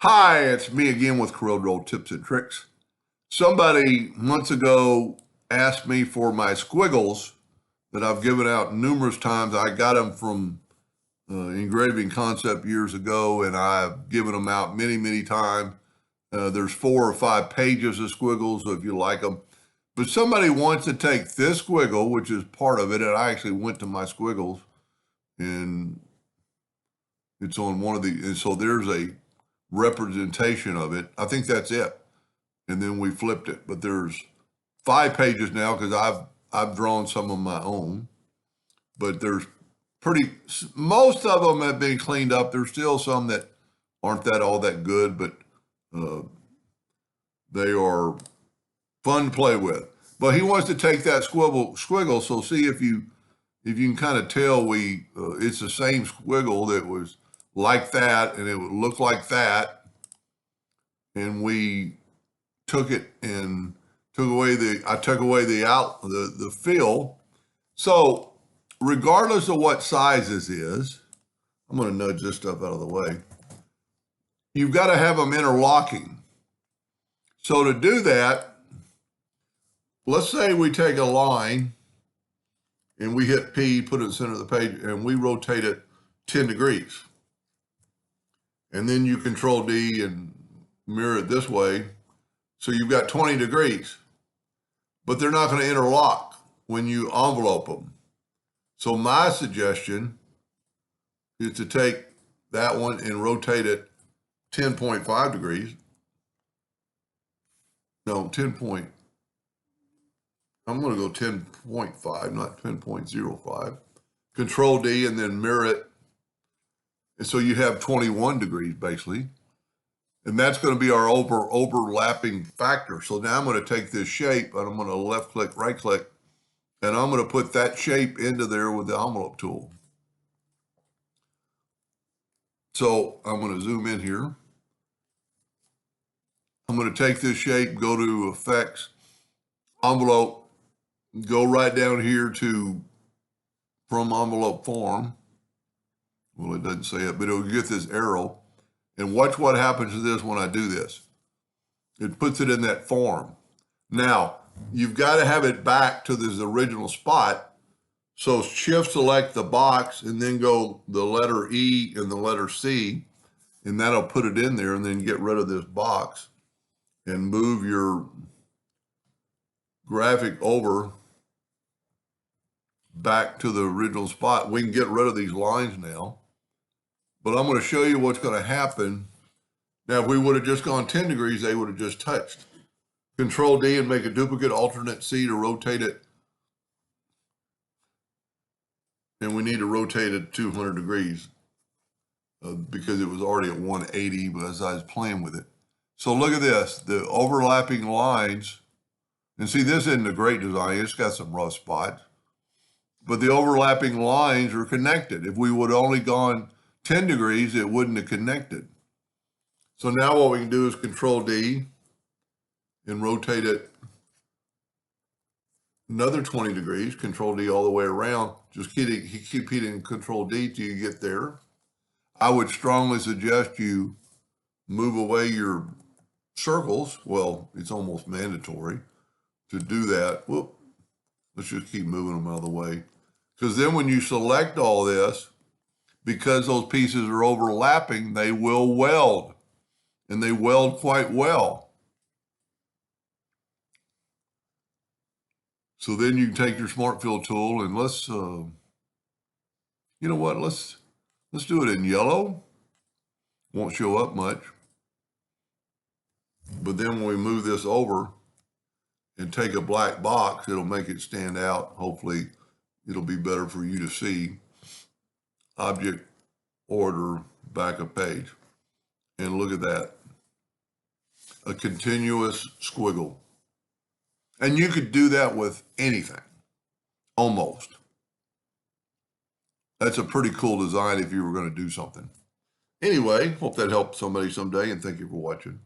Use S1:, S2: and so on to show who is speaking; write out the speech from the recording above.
S1: Hi, it's me again with Corel Tips and Tricks. Somebody months ago asked me for my squiggles that I've given out numerous times. I got them from Engraving Concept years ago, and I've given them out many times. There's 4 or 5 pages of squiggles if you like them. But somebody wants to take this squiggle, which is part of it, and I actually went to my squiggles, and it's on one of the, and so there's a representation of it. I think that's it. And then we flipped it, but there's 5 pages now because I've drawn some of my own, but there's most of them have been cleaned up. There's still some that aren't all that good, but they are fun to play with. But he wants to take that squiggle. So see if you can kind of tell it's the same squiggle that was like that, and it would look like that. And we took it and I took away the fill. So regardless of what size this is, I'm going to nudge this stuff out of the way. You've got to have them interlocking. So to do that, let's say we take a line and we hit P, put it in the center of the page, and we rotate it 10 degrees. And then you control D and mirror it this way. So you've got 20 degrees, but they're not going to interlock when you envelope them. So my suggestion is to take that one and rotate it 10.5 degrees. No, I'm going to go 10.5, not 10.05. Control D and then mirror it. And so you have 21 degrees basically. And that's going to be our overlapping factor. So now I'm going to take this shape and I'm going to left click, right click, and I'm going to put that shape into there with the envelope tool. So I'm going to zoom in here. I'm going to take this shape, go to Effects, Envelope, go right down here to From Envelope Form. Well, it doesn't say it, but it'll get this arrow. And watch what happens to this when I do this. It puts it in that form. Now, you've got to have it back to this original spot. So shift select the box and then go the letter E and the letter C, and that'll put it in there, and then get rid of this box and move your graphic over back to the original spot. We can get rid of these lines now. But I'm going to show you what's going to happen. Now, if we would have just gone 10 degrees, they would have just touched. Control D and make a duplicate, Alternate C to rotate it. And we need to rotate it 200 degrees because it was already at 180 as I was playing with it. So look at this, the overlapping lines. And see, this isn't a great design. It's got some rough spots. But the overlapping lines are connected. If we would have only gone 10 degrees, it wouldn't have connected. So now what we can do is Control D and rotate it another 20 degrees, Control D all the way around. Just keep hitting Control D till you get there. I would strongly suggest you move away your circles. Well, it's almost mandatory to do that. Whoop. Let's just keep moving them out of the way. Because then when you select all this, because those pieces are overlapping, they will weld, and they weld quite well. So then you can take your Smart Fill tool and let's, you know what, let's do it in yellow. Won't show up much. But then when we move this over and take a black box, it'll make it stand out. Hopefully it'll be better for you to see. Object, order, back of page. And look at that. A continuous squiggle. And you could do that with anything, almost. That's a pretty cool design if you were going to do something. Anyway, hope that helped somebody someday, and thank you for watching.